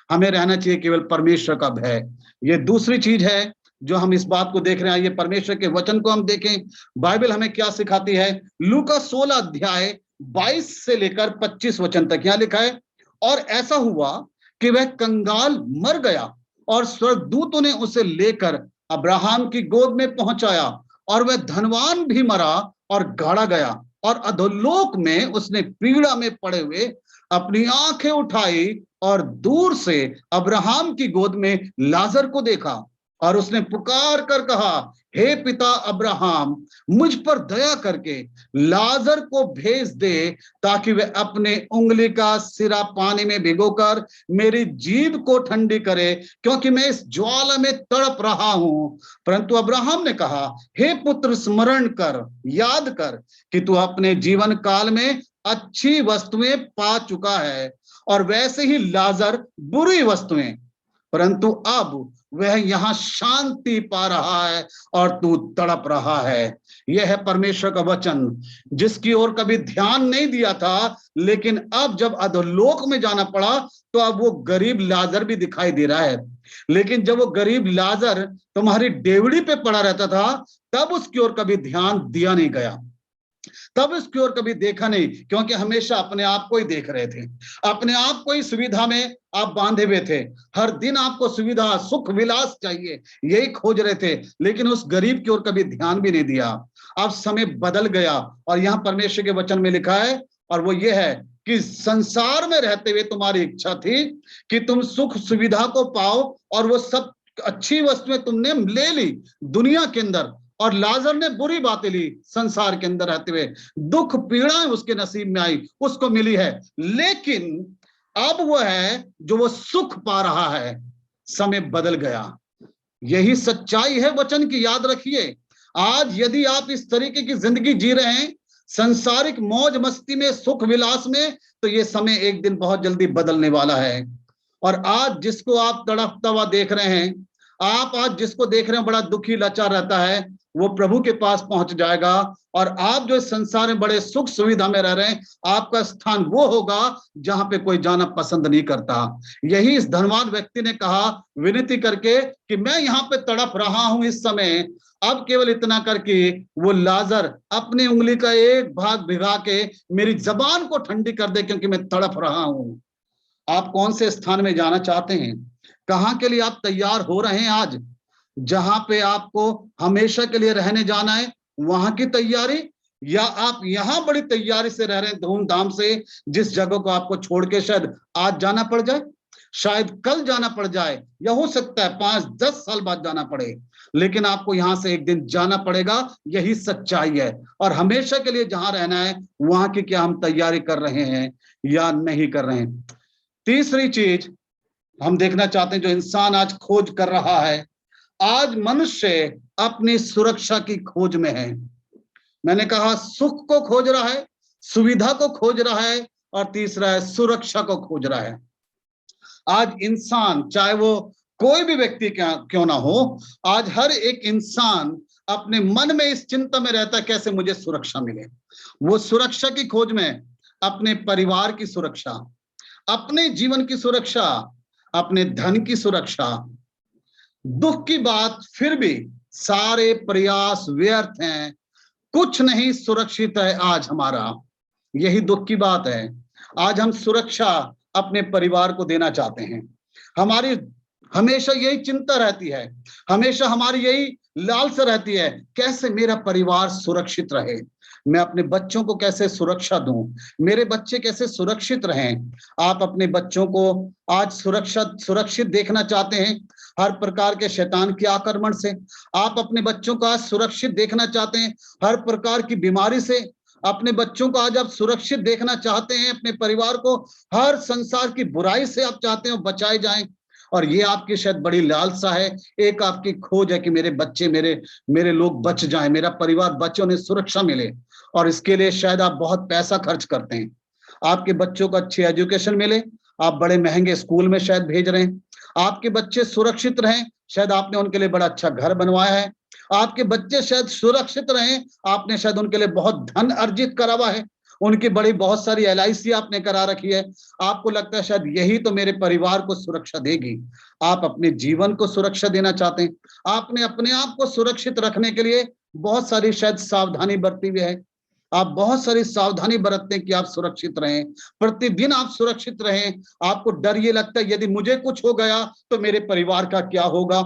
S1: हमें रहना चाहिए केवल परमेश्वर का भय। ये दूसरी चीज है जो हम इस बात को देख रहे हैं। ये परमेश्वर के वचन को हम देखें, बाइबल हमें क्या सिखाती है। लूका 16 अध्याय 22 से लेकर 25 वचन तक यहां लिखा है, और ऐसा हुआ कि वह कंगाल मर गया और स्वर्गदूतों ने उसे लेकर अब्राहम की गोद में पहुंचाया, और वह धनवान भी मरा और गाड़ा गया, और अधोलोक में उसने पीड़ा में पड़े हुए अपनी आंखें उठाई और दूर से अब्राहम की गोद में लाजर को देखा, और उसने पुकार कर कहा, हे पिता अब्राहम, मुझ पर दया करके लाजर को भेज दे, ताकि वह अपने उंगली का सिरा पानी में भिगोकर मेरी जीभ को ठंडी करे, क्योंकि मैं इस ज्वाला में तड़प रहा हूं। परंतु अब्राहम ने कहा, हे पुत्र, स्मरण कर, याद कर कि तू अपने जीवन काल में अच्छी वस्तुएं पा चुका है, और वैसे ही लाजर बुरी वस्तुएं, परंतु अब वह यहां शांति पा रहा है और तू तड़प रहा है। यह है परमेश्वर का वचन, जिसकी ओर कभी ध्यान नहीं दिया था, लेकिन अब जब अधोलोक में जाना पड़ा तो अब वो गरीब लाजर भी दिखाई दे रहा है। लेकिन जब वो गरीब लाजर तुम्हारी डेवड़ी पे पड़ा रहता था, तब उसकी ओर कभी ध्यान दिया नहीं गया, तब इसकी ओर कभी देखा नहीं, क्योंकि हमेशा अपने आप को ही देख रहे थे, अपने आप को ही सुविधा में आप बांधे हुए थे। हर दिन आपको सुविधा, सुख, विलास चाहिए, यही खोज रहे थे, लेकिन उस गरीब की ओर कभी ध्यान भी नहीं दिया। अब समय बदल गया, और यहां परमेश्वर के वचन में लिखा है, और वो ये है कि संसार में रहते हुए तुम्हारी इच्छा थी कि तुम सुख सुविधा को पाओ, और वो सब अच्छी वस्तुएं तुमने ले ली दुनिया के अंदर, और लाजर ने बुरी बातें ली संसार के अंदर रहते हुए, दुख पीड़ाएं उसके नसीब में आई, उसको मिली है। लेकिन अब वो है जो वो सुख पा रहा है। समय बदल गया, यही सच्चाई है वचन की, याद रखिए। आज यदि आप इस तरीके की जिंदगी जी रहे हैं, संसारिक मौज मस्ती में, सुख विलास में, तो ये समय एक दिन बहुत जल्दी बदलने वाला है। और आज जिसको आप तड़पता हुआ देख रहे हैं, आप आज जिसको देख रहे हैं बड़ा दुखी लाचार रहता है, वो प्रभु के पास पहुंच जाएगा। और आप जो इस संसार में बड़े सुख सुविधा में रह रहे हैं, आपका स्थान वो होगा जहां पे कोई जाना पसंद नहीं करता। यही इस धनवान व्यक्ति ने कहा विनती करके कि मैं यहाँ पे तड़प रहा हूं इस समय। अब केवल इतना करके वो लाजर अपनी उंगली का एक भाग भिगा के मेरी जबान को ठंडी कर दे, क्योंकि मैं तड़प रहा हूं। आप कौन से स्थान में जाना चाहते हैं? कहां के लिए आप तैयार हो रहे हैं? आज जहां पे आपको हमेशा के लिए रहने जाना है, वहां की तैयारी, या आप यहां बड़ी तैयारी से रह रहे हैं धूमधाम से, जिस जगह को आपको छोड़ के शायद आज जाना पड़ जाए, शायद कल जाना पड़ जाए, या हो सकता है 5-10 साल बाद जाना पड़े, लेकिन आपको यहां से एक दिन जाना पड़ेगा। यही सच्चाई है। और हमेशा के लिए जहां रहना है, वहां की क्या हम तैयारी कर रहे हैं या नहीं कर रहे हैं। तीसरी चीज हम देखना चाहते हैं, जो इंसान आज खोज कर रहा है, आज मनुष्य अपनी सुरक्षा की खोज में है। मैंने कहा सुख को खोज रहा है, सुविधा को खोज रहा है, और तीसरा है सुरक्षा को खोज रहा है। आज इंसान, चाहे वो कोई भी व्यक्ति क्यों ना हो, आज हर एक इंसान अपने मन में इस चिंता में रहता है कैसे मुझे सुरक्षा मिले। वो सुरक्षा की खोज में, अपने परिवार की सुरक्षा, अपने जीवन की सुरक्षा, अपने धन की सुरक्षा। दुख की बात, फिर भी सारे प्रयास व्यर्थ हैं, कुछ नहीं सुरक्षित है आज हमारा। यही दुख की बात है। आज हम सुरक्षा अपने परिवार को देना चाहते हैं। हमारी हमेशा यही चिंता रहती है, हमेशा हमारी यही लालसा रहती है, कैसे मेरा परिवार सुरक्षित रहे, मैं अपने बच्चों को कैसे सुरक्षा दूं, मेरे बच्चे कैसे सुरक्षित रहें। आप अपने बच्चों को आज सुरक्षित देखना चाहते हैं हर प्रकार के शैतान के आक्रमण से। आप अपने बच्चों को आज सुरक्षित देखना चाहते हैं हर प्रकार की बीमारी से। अपने बच्चों को आज आप सुरक्षित देखना चाहते हैं, अपने परिवार को हर संसार की बुराई से आप चाहते हो बचाए जाएं। और ये आपकी शायद बड़ी लालसा है, एक आपकी खोज है कि मेरे बच्चे, मेरे लोग बच जाएं, मेरा परिवार बचे, उन्हें सुरक्षा मिले। और इसके लिए शायद आप बहुत पैसा खर्च करते हैं, आपके बच्चों को अच्छी एजुकेशन मिले, आप बड़े महंगे स्कूल में शायद भेज रहे हैं, आपके बच्चे सुरक्षित रहें, शायद आपने उनके लिए बड़ा अच्छा घर बनवाया है, आपके बच्चे शायद सुरक्षित रहें, आपने शायद उनके लिए बहुत धन अर्जित करा हुआ है, उनकी बड़ी बहुत सारी LIC आपने करा रखी है। आपको लगता है शायद यही तो मेरे परिवार को सुरक्षा देगी। आप अपने जीवन को सुरक्षा देना चाहते हैं, आपने अपने आप को सुरक्षित रखने के लिए बहुत सारी शायद सावधानी बरती हुई है। आप बहुत सारी सावधानी बरतते हैं कि आप सुरक्षित रहें, प्रतिदिन आप सुरक्षित रहें। आपको डर ये लगता है यदि मुझे कुछ हो गया तो मेरे परिवार का क्या होगा,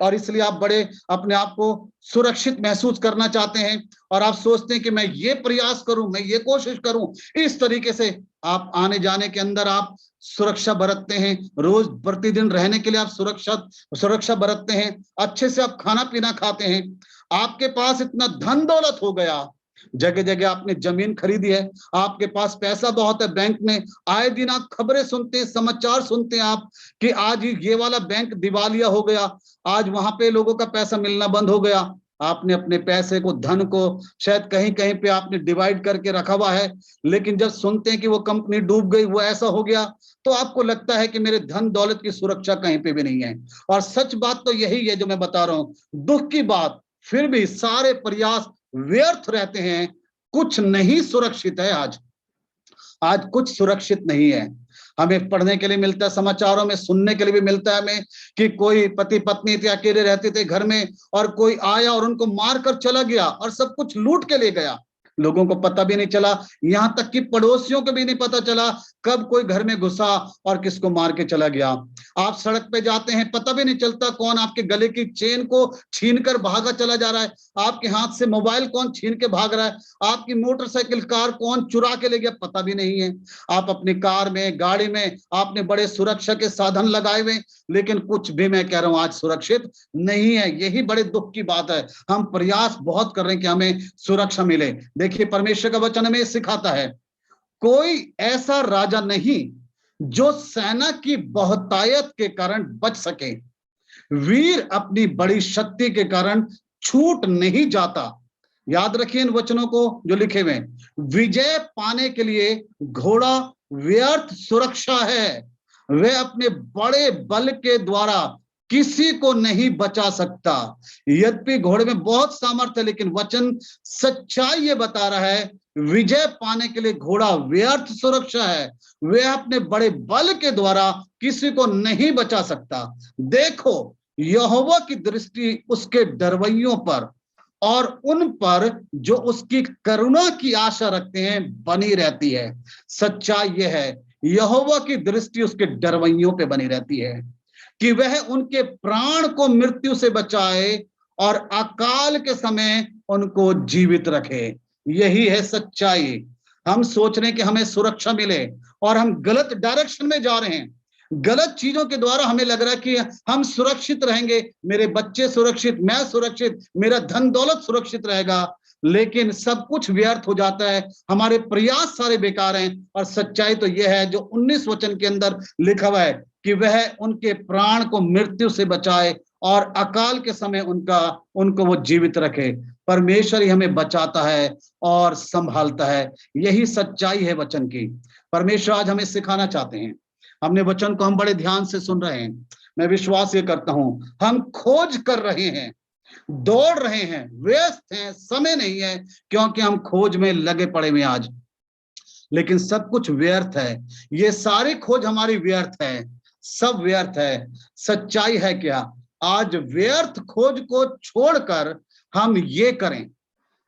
S1: और इसलिए आप बड़े अपने आप को सुरक्षित महसूस करना चाहते हैं, और आप सोचते हैं कि मैं ये प्रयास करूं, मैं ये कोशिश करूं। इस तरीके से आप आने जाने के अंदर आप सुरक्षा बरतते हैं, रोज प्रतिदिन रहने के लिए आप सुरक्षा बरतते हैं, अच्छे से आप खाना पीना खाते हैं, आपके पास इतना धन दौलत हो गया, जगह जगह आपने जमीन खरीदी है, आपके पास पैसा बहुत है बैंक में। आए दिन आप खबरें सुनते हैं, समाचार सुनते हैं आप कि आज ये वाला बैंक दिवालिया हो गया, आज वहां पे लोगों का पैसा मिलना बंद हो गया। आपने अपने पैसे को, धन को शायद कहीं कहीं पे आपने डिवाइड करके रखा हुआ है, लेकिन जब सुनते हैं कि वो कंपनी डूब गई, वो ऐसा हो गया, तो आपको लगता है कि मेरे धन दौलत की सुरक्षा कहीं पे भी नहीं है। और सच बात तो यही है जो मैं बता रहा हूं, दुख की बात, फिर भी सारे प्रयास व्यर्थ रहते हैं, कुछ नहीं सुरक्षित है आज कुछ सुरक्षित नहीं है। हमें पढ़ने के लिए मिलता है, समाचारों में सुनने के लिए भी मिलता है हमें कि कोई पति पत्नी थे, अकेले रहते थे घर में, और कोई आया और उनको मार कर चला गया और सब कुछ लूट के ले गया। लोगों को पता भी नहीं चला, यहां तक कि पड़ोसियों को भी नहीं पता चला कब कोई घर में घुसा और किसको मार के चला गया। आप सड़क पे जाते हैं, पता भी नहीं चलता कौन आपके गले की चेन को छीनकर भागा चला जा रहा है, आपके हाथ से मोबाइल कौन छीन के भाग रहा है, आपकी मोटरसाइकिल कार कौन चुरा के ले गया, पता भी नहीं है। आप अपनी कार में, गाड़ी में आपने बड़े सुरक्षा के साधन लगाए हुए, लेकिन कुछ भी, मैं कह रहा हूं, आज सुरक्षित नहीं है। यही बड़े दुख की बात है। हम प्रयास बहुत कर रहे हैं कि हमें सुरक्षा मिले। देखिए, परमेश्वर का वचन हमें सिखाता है, कोई ऐसा राजा नहीं जो सेना की बहुतायत के कारण बच सके, वीर अपनी बड़ी शक्ति के कारण छूट नहीं जाता। याद रखिए इन वचनों को जो लिखे हुए, विजय पाने के लिए घोड़ा व्यर्थ सुरक्षा है, वह अपने बड़े बल के द्वारा किसी को नहीं बचा सकता। यद्यपि घोड़े में बहुत सामर्थ्य है, लेकिन वचन सच्चाई ये बता रहा है, विजय पाने के लिए घोड़ा व्यर्थ सुरक्षा है, वह अपने बड़े बल के द्वारा किसी को नहीं बचा सकता। देखो, यहोवा की दृष्टि उसके डरवैयों पर और उन पर जो उसकी करुणा की आशा रखते हैं बनी रहती है। सच्चाई यह है, यहोवा की दृष्टि उसके डरवैयों पे बनी रहती है कि वह उनके प्राण को मृत्यु से बचाए और अकाल के समय उनको जीवित रखे। यही है सच्चाई। हम सोच रहे हैं कि हमें सुरक्षा मिले और हम गलत डायरेक्शन में जा रहे हैं। गलत चीजों के द्वारा हमें लग रहा है कि हम सुरक्षित रहेंगे, मेरे बच्चे सुरक्षित, मैं सुरक्षित, मेरा धन दौलत सुरक्षित रहेगा, लेकिन सब कुछ व्यर्थ हो जाता है, हमारे प्रयास सारे बेकार हैं। और सच्चाई तो यह है जो 19 वचन के अंदर लिखा हुआ है कि वह उनके प्राण को मृत्यु से बचाए और अकाल के समय उनको वो जीवित रखे। परमेश्वर ही हमें बचाता है और संभालता है, यही सच्चाई है वचन की। परमेश्वर आज हमें सिखाना चाहते हैं। हमने वचन को हम बड़े ध्यान से सुन रहे हैं, मैं विश्वास ये करता हूं हम खोज कर रहे हैं, दौड़ रहे हैं, व्यस्त हैं, समय नहीं है, क्योंकि हम खोज में लगे पड़े हुए आज। लेकिन सब कुछ व्यर्थ है, ये सारी खोज हमारी व्यर्थ है, सब व्यर्थ है। सच्चाई है क्या? आज व्यर्थ खोज को छोड़कर हम ये करें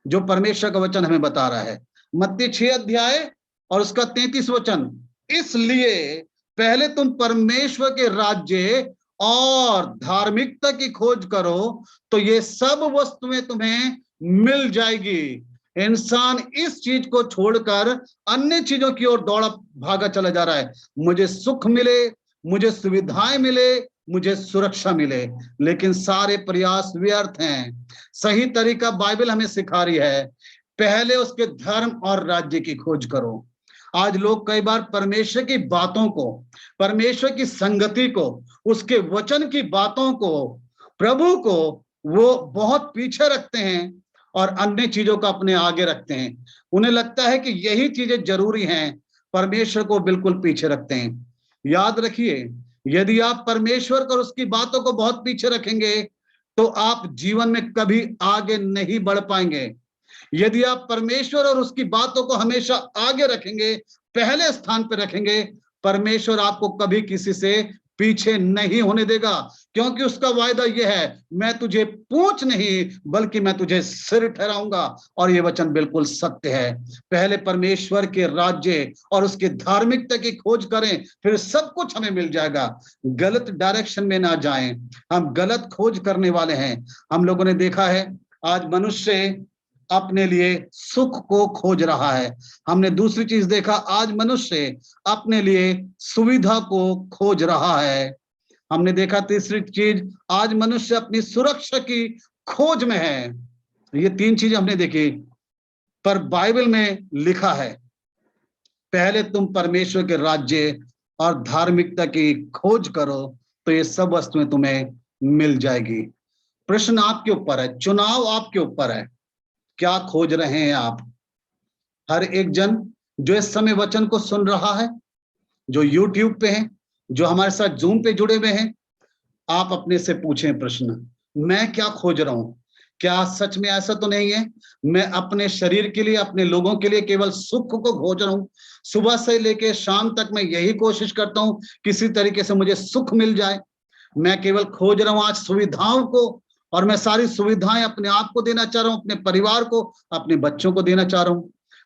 S1: जो परमेश्वर का वचन हमें बता रहा है। मत्ती 6 अध्याय और उसका 33 वचन, इसलिए पहले तुम परमेश्वर के राज्य और धार्मिकता की खोज करो तो ये सब वस्तुएं तुम्हें मिल जाएगी। इंसान इस चीज को छोड़कर अन्य चीजों की ओर दौड़ा भागा चला जा रहा है। मुझे सुख मिले, मुझे सुविधाएं मिले, मुझे सुरक्षा मिले, लेकिन सारे प्रयास व्यर्थ हैं। सही तरीका बाइबल हमें सिखा रही है, पहले उसके धर्म और राज्य की खोज करो। आज लोग कई बार परमेश्वर की बातों को, परमेश्वर की संगति को, उसके वचन की बातों को, प्रभु को वो बहुत पीछे रखते हैं और अन्य चीजों को अपने आगे रखते हैं। उन्हें लगता है कि यही चीजें जरूरी हैं, परमेश्वर को बिल्कुल पीछे रखते हैं। याद रखिए, यदि आप परमेश्वर और उसकी बातों को बहुत पीछे रखेंगे तो आप जीवन में कभी आगे नहीं बढ़ पाएंगे। यदि आप परमेश्वर और उसकी बातों को हमेशा आगे रखेंगे, पहले स्थान पर रखेंगे, परमेश्वर आपको कभी किसी से पीछे नहीं होने देगा, क्योंकि उसका वायदा यह है, मैं तुझे पूंछ नहीं बल्कि मैं तुझे सिर ठहराऊंगा। और ये वचन बिल्कुल सत्य है। पहले परमेश्वर के राज्य और उसकी धार्मिकता की खोज करें, फिर सब कुछ हमें मिल जाएगा। गलत डायरेक्शन में ना जाएं, हम गलत खोज करने वाले हैं। हम लोगों ने देखा है आज मनुष्य अपने लिए सुख को खोज रहा है। हमने दूसरी चीज देखा, आज मनुष्य अपने लिए सुविधा को खोज रहा है। हमने देखा तीसरी चीज, आज मनुष्य अपनी सुरक्षा की खोज में है। ये तीन चीजें हमने देखी, पर बाइबल में लिखा है पहले तुम परमेश्वर के राज्य और धार्मिकता की खोज करो तो ये सब वस्तुएं तुम्हें मिल जाएगी। प्रश्न आपके ऊपर है, चुनाव आपके ऊपर है, क्या खोज रहे हैं आप? हर एक जन जो इस समय वचन को सुन रहा है, जो YouTube पे है, जो हमारे साथ जूम पे जुड़े हुए हैं, आप अपने से पूछें प्रश्न, मैं क्या खोज रहा हूं? क्या सच में ऐसा तो नहीं है मैं अपने शरीर के लिए, अपने लोगों के लिए केवल सुख को खोज रहा हूं? सुबह से लेके शाम तक मैं यही कोशिश करता हूं किसी तरीके से मुझे सुख मिल जाए। मैं केवल खोज रहा हूं आज सुविधाओं को, और मैं सारी सुविधाएं अपने आप को देना चाह रहा हूं, अपने परिवार को, अपने बच्चों को देना चाह रहा हूं।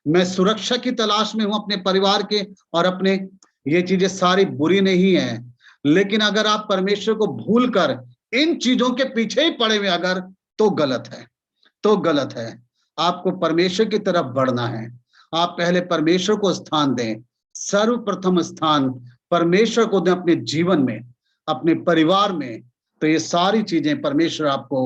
S1: मैं सुरक्षा की तलाश में हूं अपने परिवार के और अपने। ये चीजें सारी बुरी नहीं है, लेकिन अगर आप परमेश्वर को भूलकर इन चीजों के पीछे ही पड़े हुए अगर, तो गलत है, तो गलत है। आपको परमेश्वर की तरफ बढ़ना है। आप पहले परमेश्वर को स्थान दें, सर्वप्रथम स्थान परमेश्वर को दें अपने जीवन में, अपने परिवार में, तो ये सारी चीजें परमेश्वर आपको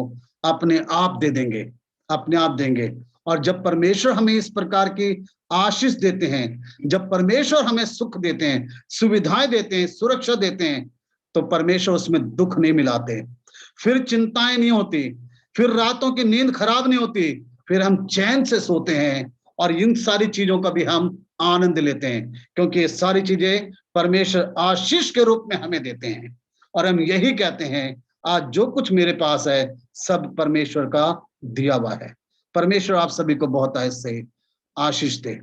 S1: अपने आप दे देंगे, अपने आप देंगे। और जब परमेश्वर हमें इस प्रकार की आशीष देते हैं, जब परमेश्वर हमें सुख देते हैं, सुविधाएं देते हैं, सुरक्षा देते हैं, तो परमेश्वर उसमें दुख नहीं मिलाते। फिर चिंताएं नहीं होती, फिर रातों की नींद खराब नहीं होती, फिर हम चैन से सोते हैं और इन सारी चीजों का भी हम आनंद लेते हैं, क्योंकि ये सारी चीजें परमेश्वर आशीष के रूप में हमें देते हैं। और हम यही कहते हैं, आज जो कुछ मेरे पास है सब परमेश्वर का दिया हुआ है। परमेश्वर आप सभी को बहुत ऐसे आशीष दे।